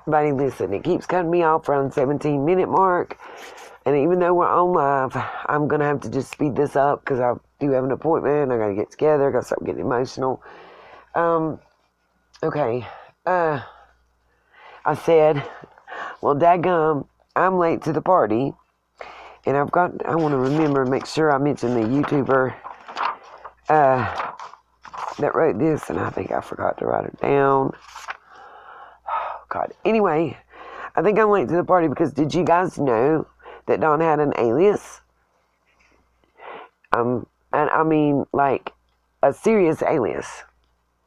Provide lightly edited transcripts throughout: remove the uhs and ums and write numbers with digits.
Buddy, listen, it keeps cutting me off around the 17-minute mark. And even though we're on live, I'm going to have to just speed this up because I do have an appointment. I got to get together. I got to start getting emotional. Okay. I said, well, dadgum, I'm late to the party. And I want to remember and make sure I mention the YouTuber that wrote this. And I think I forgot to write it down. Oh, God. Anyway, I think I'm late to the party because did you guys know that Don had an alias? And I mean, like, a serious alias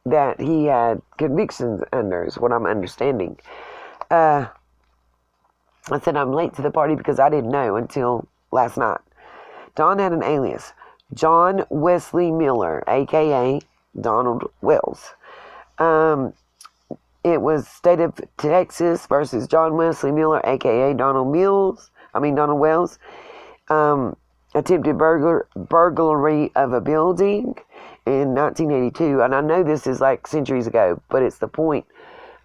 that he had convictions under is what I'm understanding. I said I'm late to the party because I didn't know until last night. Don had an alias, John Wesley Miller, a.k.a. Donald Wells. It was state of Texas versus John Wesley Miller, a.k.a. Donald Wells. Attempted burglary of a building in 1982. And I know this is like centuries ago, but it's the point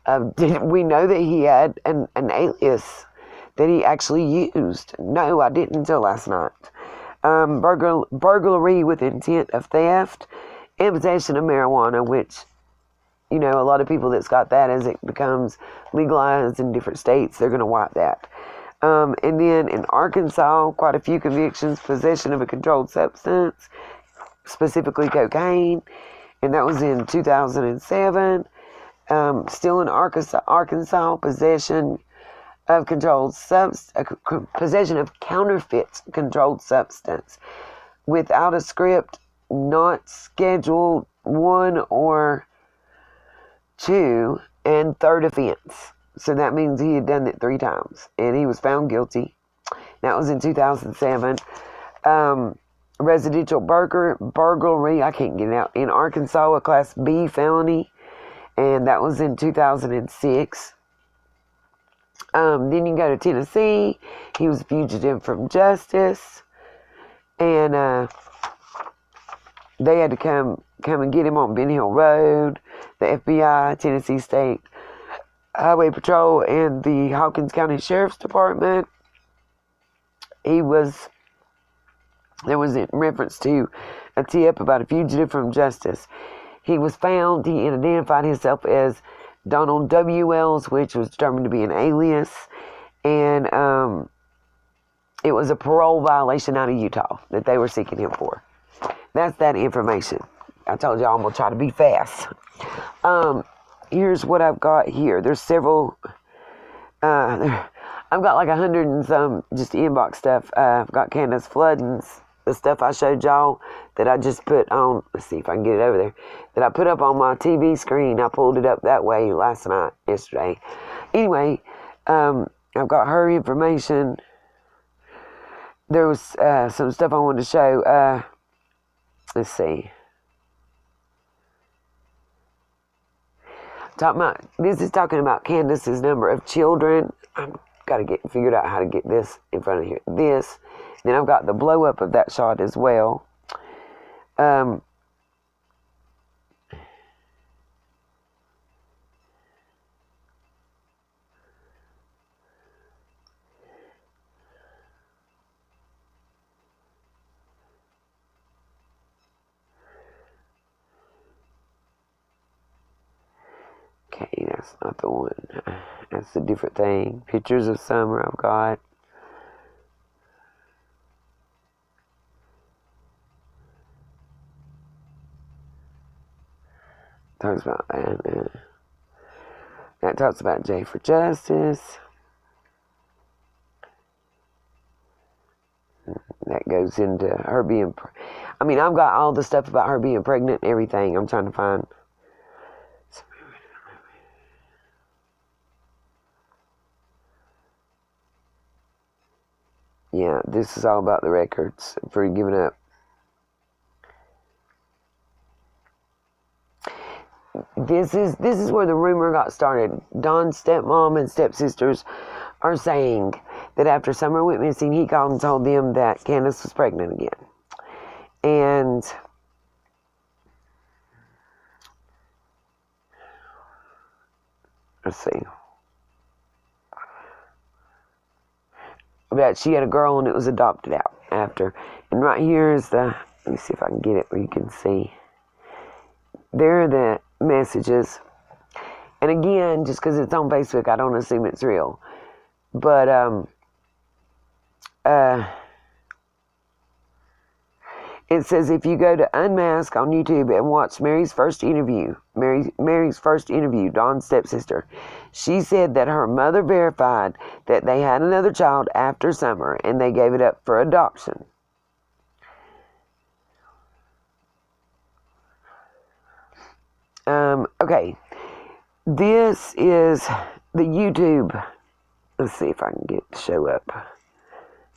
of, did we know that he had an alias that he actually used? No, I didn't until last night. Burglary with intent of theft and possession of marijuana, which, you know, a lot of people that's got that, as it becomes legalized in different states, they're going to wipe that. And then in Arkansas, quite a few convictions, possession of a controlled substance, specifically cocaine, and that was in 2007. Still in Arkansas, possession of possession of counterfeit controlled substance without a script, not scheduled 1 or 2, and third offense. So that means he had done it 3 times, and he was found guilty. That was in 2007. Residential burglary, I can't get it out, in Arkansas, a Class B felony, and that was in 2006. Then you go to Tennessee. He was a fugitive from justice, and they had to come and get him on Ben Hill Road. The FBI, Tennessee State Highway Patrol, and the Hawkins County Sheriff's Department. There was in reference to a tip about a fugitive from justice. He was found. He identified himself as Donald W. Wells, which was determined to be an alias, and it was a parole violation out of Utah that they were seeking him for. That's that information. I told y'all I'm going to try to be fast. Here's what I've got here. There's several, I've got like 100 and some just inbox stuff. I've got Candace Flooding's, the stuff I showed y'all that I just put on, let's see if I can get it over there, that I put up on my TV screen. I pulled it up that way yesterday. Anyway, I've got her information. There was some stuff I wanted to show. Let's see. This is talking about Candace's number of children. I've got to get figured out how to get this in front of here. This. Then I've got the blow up of that shot as well. Okay, that's not the one. That's a different thing. Pictures of summer I've got. Talks about that talks about J for Justice. That goes into her being. I mean, I've got all the stuff about her being pregnant and everything. I'm trying to find. Yeah, this is all about the records for giving up. This is where the rumor got started. Don's stepmom and stepsisters are saying that after Summer went missing, he called and told them that Candace was pregnant again. And let's see. But she had a girl and it was adopted out after. And right here is the, let me see if I can get it where you can see. There are the messages. And again, just because it's on Facebook, I don't assume it's real. But, it says if you go to Unmask on YouTube and watch Mary's first interview, Dawn's stepsister, she said that her mother verified that they had another child after summer and they gave it up for adoption. Okay, this is the YouTube. Let's see if I can get it to show up.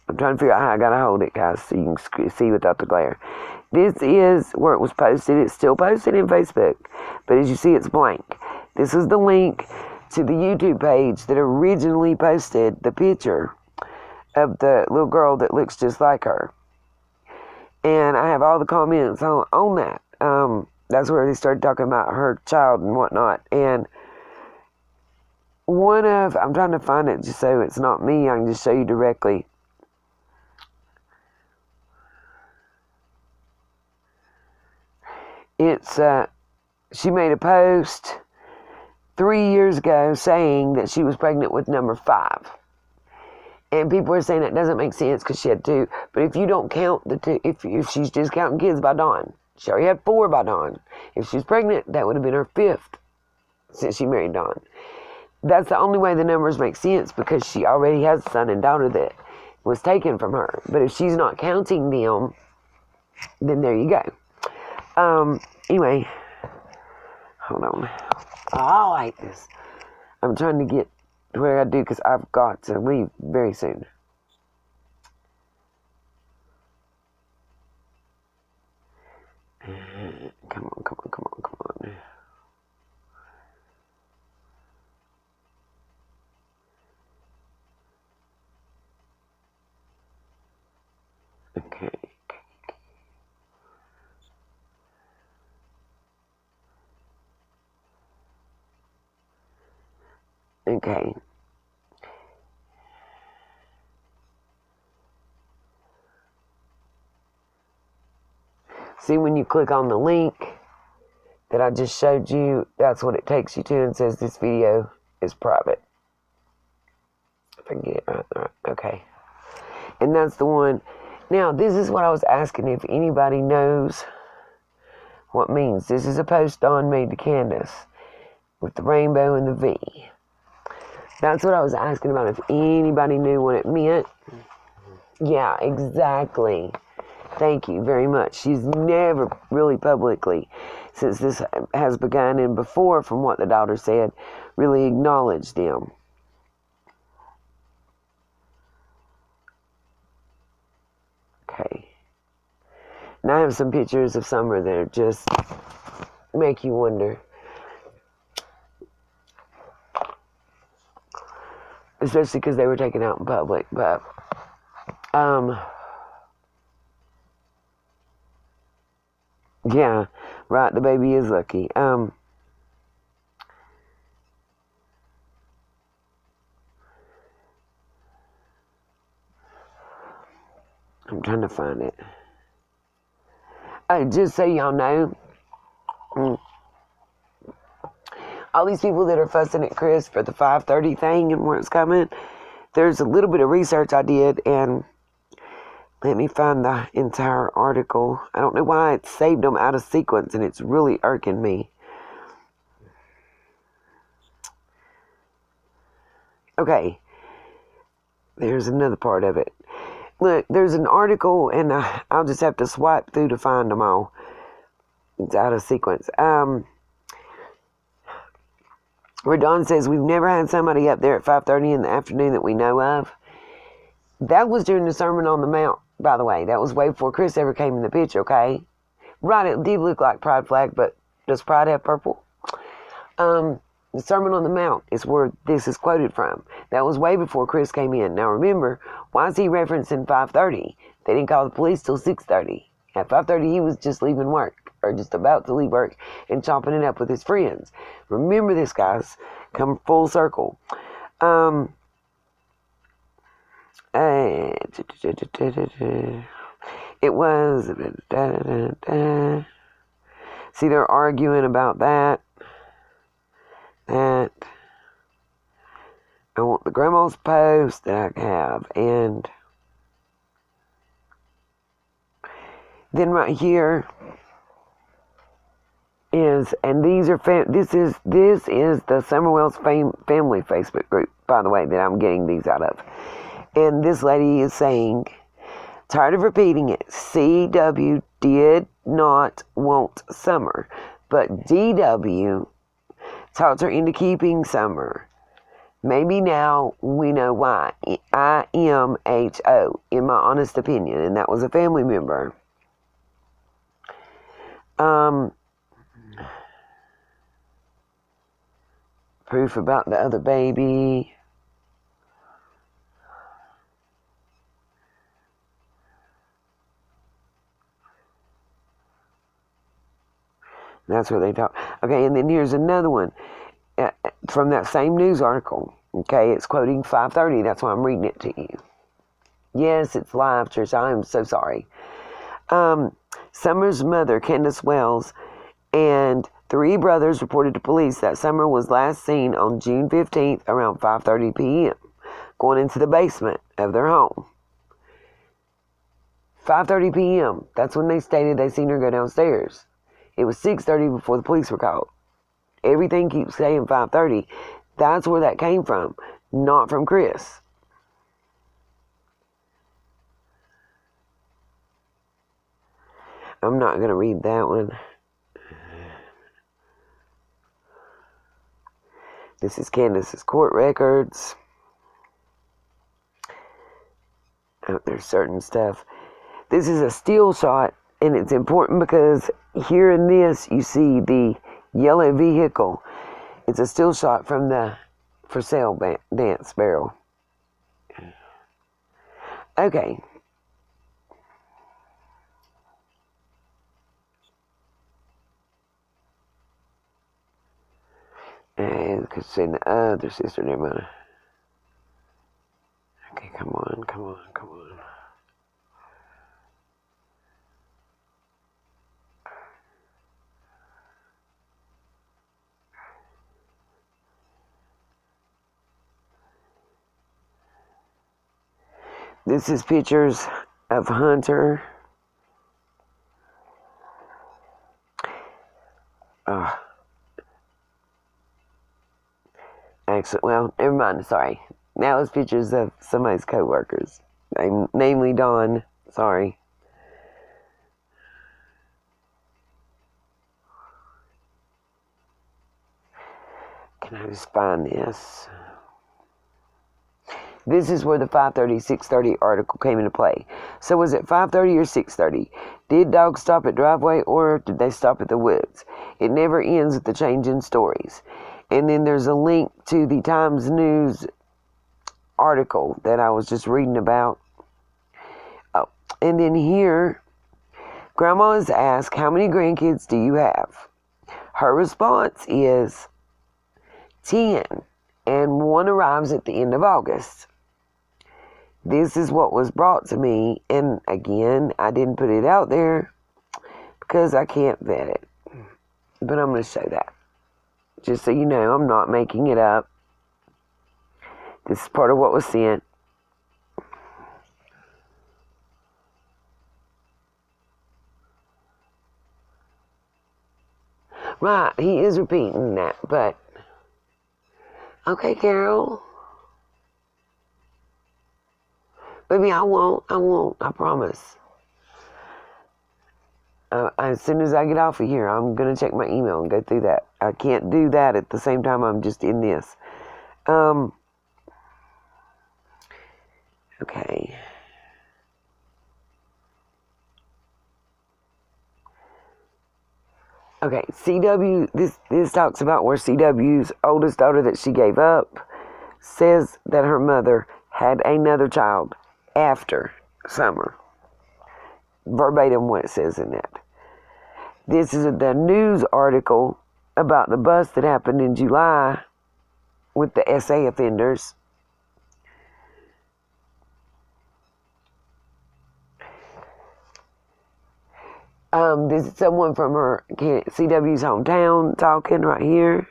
I'm trying to figure out how I gotta hold it, guys, so you can see without the glare. This is where it was posted. It's still posted in Facebook, but as you see, it's blank. This is the link to the YouTube page that originally posted the picture of the little girl that looks just like her. And I have all the comments on that. That's where they started talking about her child and whatnot. And I'm trying to find it just so it's not me. I can just show you directly. It's, she made a post 3 years ago saying that she was pregnant with number 5. And people are saying that doesn't make sense because she had 2. But if you don't count the 2, if she's just counting kids by Dawn, she already had 4 by Dawn. If she's pregnant, that would have been her 5th since she married Dawn. That's the only way the numbers make sense because she already has a son and daughter that was taken from her. But if she's not counting them, then there you go. Anyway, hold on. Oh, I like this. I'm trying to get to where I do because I've got to leave very soon. Come on. Okay. Okay. See, when you click on the link that I just showed you, that's what it takes you to and says this video is private. If I can get it right. Okay. And that's the one. Now, this is what I was asking if anybody knows what it means. This is a post Dawn made to Candace with the rainbow and the V. That's what I was asking about, if anybody knew what it meant. Yeah, exactly. Thank you very much. She's never really publicly, since this has begun and before, from what the daughter said, really acknowledged them. Okay. And I have some pictures of Summer that just make you wonder. Especially because they were taken out in public, but, yeah, right, the baby is lucky. I'm trying to find it. Just so y'all know, all these people that are fussing at Chris for the 5:30 thing and where it's coming, there's a little bit of research I did, and let me find the entire article. I don't know why it saved them out of sequence, and it's really irking me. Okay, there's another part of it. Look, there's an article, and I'll just have to swipe through to find them all. It's out of sequence. Where Dawn says, we've never had somebody up there at 5:30 in the afternoon that we know of. That was during the Sermon on the Mount, by the way. That was way before Chris ever came in the picture, okay? Right, it did look like Pride flag, but does Pride have purple? The Sermon on the Mount is where this is quoted from. That was way before Chris came in. Now remember, why is he referencing 5:30? They didn't call the police till 6:30. At 5:30, he was just leaving work, or just about to leave work, and chopping it up with his friends. Remember this, guys. Come full circle. It was. See, they're arguing about that. I want the grandma's post that I have, and then right here is, and these are this is the Summerwell's family Facebook group, by the way, that I'm getting these out of. And this lady is saying, tired of repeating it, CW did not want Summer, but DW talked her into keeping Summer. Maybe now we know why. IMHO, in my honest opinion, and that was a family member. Proof about the other baby. That's where they talk. Okay, and then here's another one from that same news article. Okay, it's quoting 5:30. That's why I'm reading it to you. Yes, it's live, Trish. I am so sorry. Summer's mother, Candace Wells, and 3 brothers reported to police that Summer was last seen on June 15th around 5:30 p.m. going into the basement of their home. 5:30 p.m. That's when they stated they seen her go downstairs. It was 6:30 before the police were called. Everything keeps saying 5:30. That's where that came from, not from Chris. I'm not going to read that one. This is Candace's court records. Oh, there's certain stuff. This is a still shot, and it's important because here in this, you see the yellow vehicle. It's a still shot from the for sale dance barrel. Okay. And could say the other sister, never mind. Okay, come on. This is pictures of Hunter. Actually, well, never mind, sorry. Now it's pictures of somebody's co-workers. Namely Dawn. Sorry. Can I just find this? This is where the 5:30, 6:30 article came into play. So was it 5:30 or 6:30? Did dogs stop at driveway or did they stop at the woods? It never ends with the change in stories. And then there's a link to the Times News article that I was just reading about. Oh, and then here, Grandma is asked, how many grandkids do you have? Her response is 10, and one arrives at the end of August. This is what was brought to me, and again, I didn't put it out there because I can't vet it. But I'm going to show that. Just so you know, I'm not making it up. This is part of what was sent. Right, he is repeating that, but... Okay, Carol. Baby, I won't, I promise. As soon as I get off of here, I'm going to check my email and go through that. I can't do that at the same time I'm just in this. Okay. Okay, CW, this talks about where CW's oldest daughter that she gave up says that her mother had another child after Summer. Verbatim what it says in that. This is the news article about the bust that happened in July with the SA offenders. This is someone from her CWs Hometown talking right here.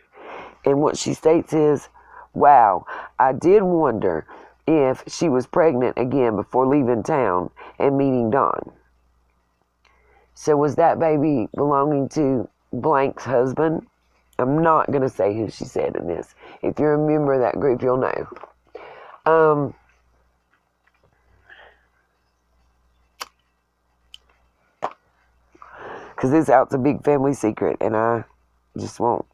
And what she states is, wow, I did wonder if she was pregnant again before leaving town and meeting Don. So was that baby belonging to blank's husband? I'm not going to say who she said in this. If you're a member of that group, you'll know. Because this out's a big family secret, and I just won't.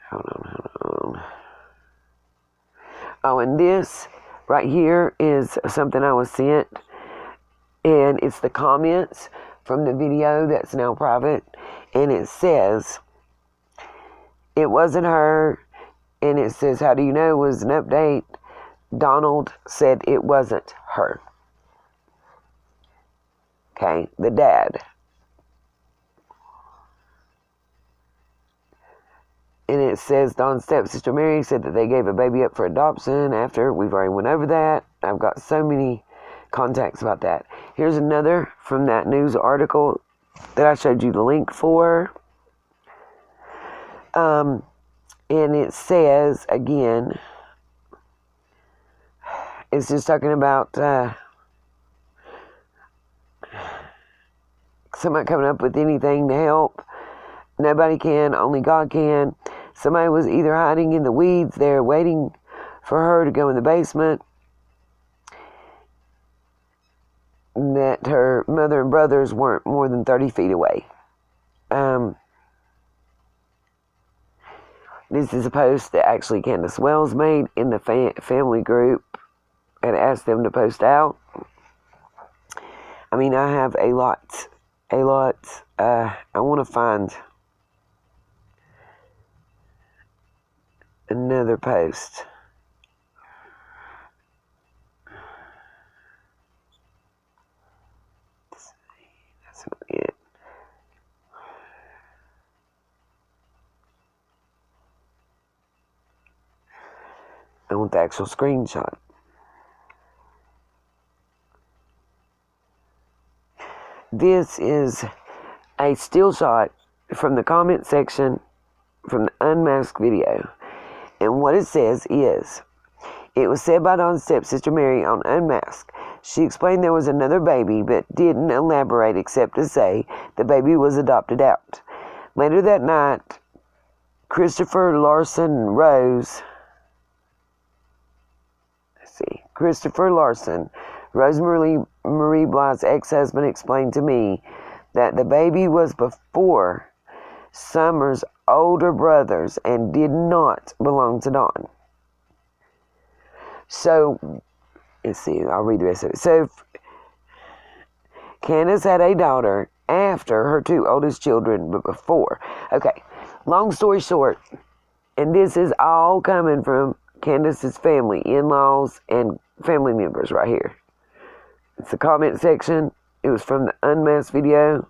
Hold on. Oh, and this right here is something I was sent, and it's the comments from the video that's now private, and it says, it wasn't her, and it says, how do you know, was an update. Donald said it wasn't her. Okay, the dad. And it says Don's stepsister Mary said that they gave a baby up for adoption after. We've already went over that. I've got so many contacts about that. Here's another from that news article that I showed you the link for. And it says, again, it's just talking about somebody coming up with anything to help. Nobody can, only God can. Somebody was either hiding in the weeds there waiting for her to go in the basement. That her mother and brothers weren't more than 30 feet away. This is a post that actually Candace Wells made in the family group and asked them to post out. I mean, I have a lot. I want to find another post. That's not it. I want the actual screenshot. This is a still shot from the comment section from the unmasked video. And what it says is, it was said by Don's stepsister Mary on Unmasked. She explained there was another baby, but didn't elaborate except to say the baby was adopted out. Later that night, Christopher Larson, Rosemary Marie Blythe's ex-husband, explained to me that the baby was before Summer's older brothers and did not belong to Don. So, let's see, I'll read the rest of it. So, Candace had a daughter after her two oldest children, but before. Okay, long story short, and this is all coming from Candace's family, in-laws, and family members right here. It's the comment section. It was from the Unmasked video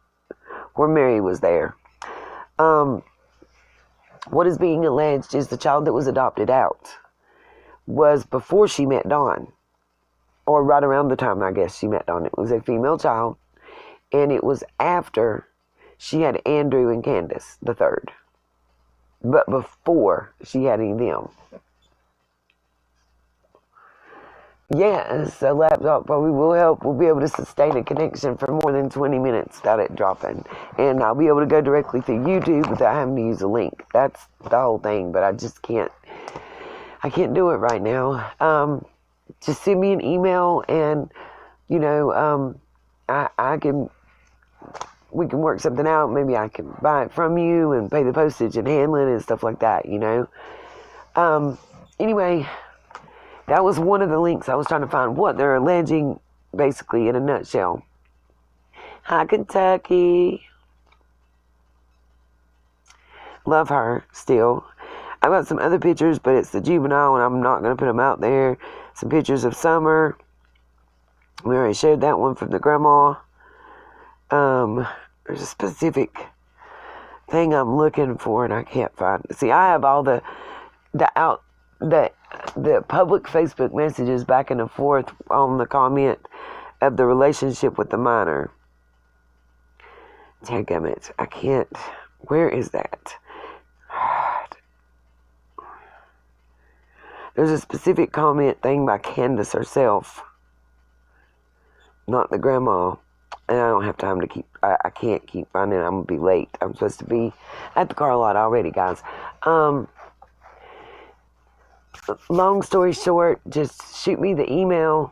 where Mary was there. What is being alleged is the child that was adopted out was before she met Don, or right around the time I guess she met Don. It was a female child, and it was after she had Andrew and Candace, the third, but before she had any of them. Yes, a laptop probably will help. We'll be able to sustain a connection for more than 20 minutes without it dropping. And I'll be able to go directly through YouTube without having to use a link. That's the whole thing, but I just can't. I can't do it right now. Just send me an email and, you know, we can work something out. Maybe I can buy it from you and pay the postage and handling and stuff like that, you know. Anyway, that was one of the links I was trying to find. What they're alleging, basically, in a nutshell. Hi, Kentucky. Love her, still. I've got some other pictures, but it's the juvenile, and I'm not going to put them out there. Some pictures of Summer. We already shared that one from the grandma. There's a specific thing I'm looking for, and I can't find it. See, I have all the the public Facebook messages back and forth on the comment of the relationship with the minor. Dadgummit, I can't. Where is that? There's a specific comment thing by Candace herself, not the grandma. And I don't have time to keep, I can't keep finding it. I'm going to be late. I'm supposed to be at the car lot already, guys. Long story short, just shoot me the email.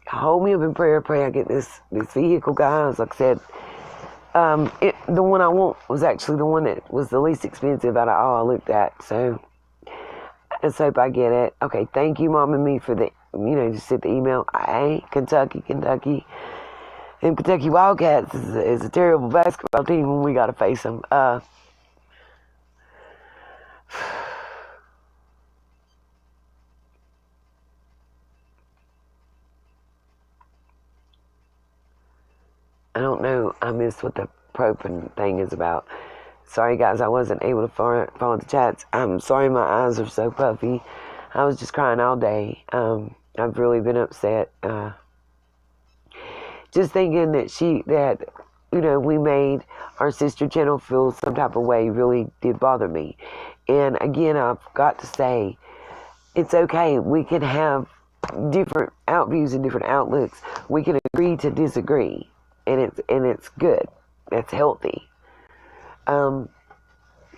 Hold me up in prayer. Pray I get this vehicle, guys. Like I said, the one I want was actually the one that was the least expensive out of all I looked at. So, let's hope I get it. Okay, thank you, Mom and me, for the, just sent the email. Kentucky. And Kentucky Wildcats is a terrible basketball team when we got to face them. I don't know. I missed what the propane thing is about. Sorry, guys, I wasn't able to follow the chats. I'm sorry my eyes are so puffy. I was just crying all day. I've really been upset. Just thinking that we made our sister channel feel some type of way really did bother me. And again, I've got to say, it's okay. We can have different outviews and different outlooks. We can agree to disagree, and it's good. It's healthy. Sorry,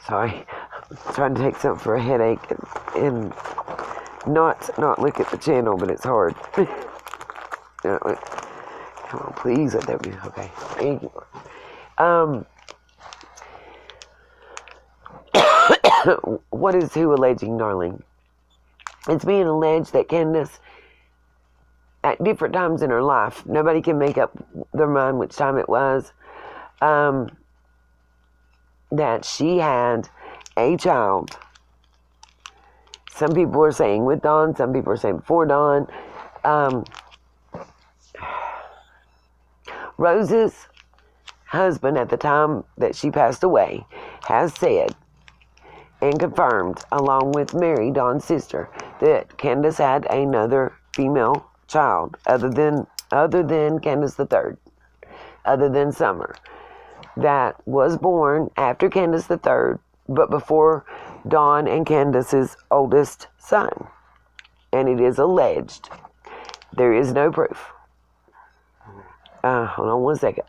I'm trying to take something for a headache and not look at the channel, but it's hard. Come on, please let that be okay. Thank you. What is who alleging, darling? It's being alleged that Candace, at different times in her life, nobody can make up their mind which time it was, that she had a child. Some people are saying with Dawn, some people are saying before Dawn. Rose's husband, at the time that she passed away, has said and confirmed, along with Mary, Dawn's sister, that Candace had another female child other than Candace the third, other than Summer, that was born after Candace the third, but before Dawn and Candace's oldest son. And it is alleged. There is no proof. Hold on one second.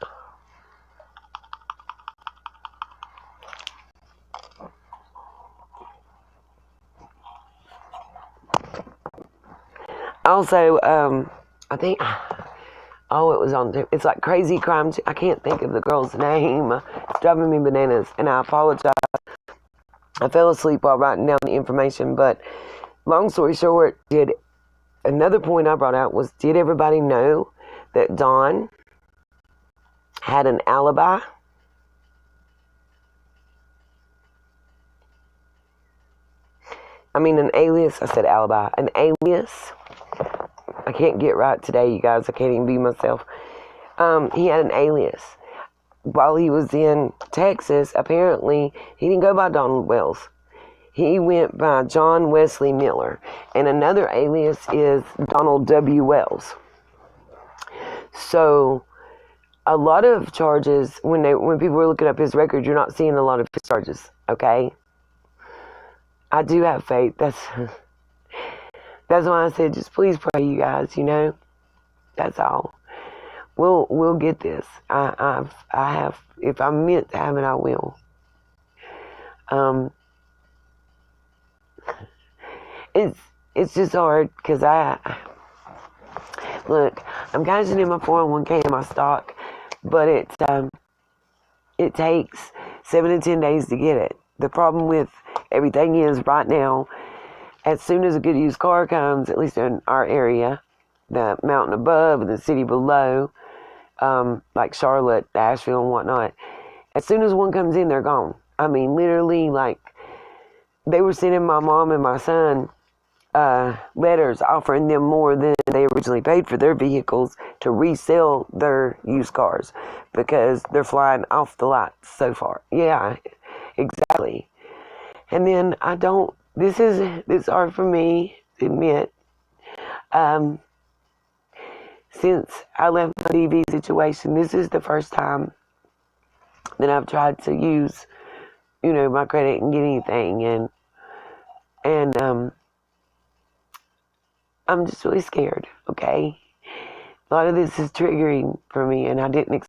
Also, I think, it was on, it's like Crazy Crime. I can't think of the girl's name. It's driving me bananas, and I apologize. I fell asleep while writing down the information, but long story short, another point I brought out was, did everybody know that Dawn had an alibi? I mean, an alias. I said alibi. An alias. I can't get right today, you guys. I can't even be myself. He had an alias. While he was in Texas, apparently, he didn't go by Donald Wells. He went by John Wesley Miller. And another alias is Donald W. Wells. So, a lot of charges, when people were looking up his record, you're not seeing a lot of his charges, okay? I do have faith. That's why I said, just please pray, you guys, That's all. We'll get this. I have, if I'm meant to have it, I will. It's just hard, because look, I'm cashing in my 401k and my stock, but it takes 7 to 10 days to get it. The problem with everything is, right now, as soon as a good used car comes, at least in our area, the mountain above and the city below, like Charlotte, Asheville, and whatnot, as soon as one comes in, they're gone. I mean, literally, like, they were sending my mom and my son letters offering them more than they originally paid for their vehicles to resell their used cars, because they're flying off the lot so far. Yeah, exactly. And then this is hard for me, admit. Since I left my DV situation, this is the first time that I've tried to use, my credit and get anything, and I'm just really scared, okay? A lot of this is triggering for me, and I didn't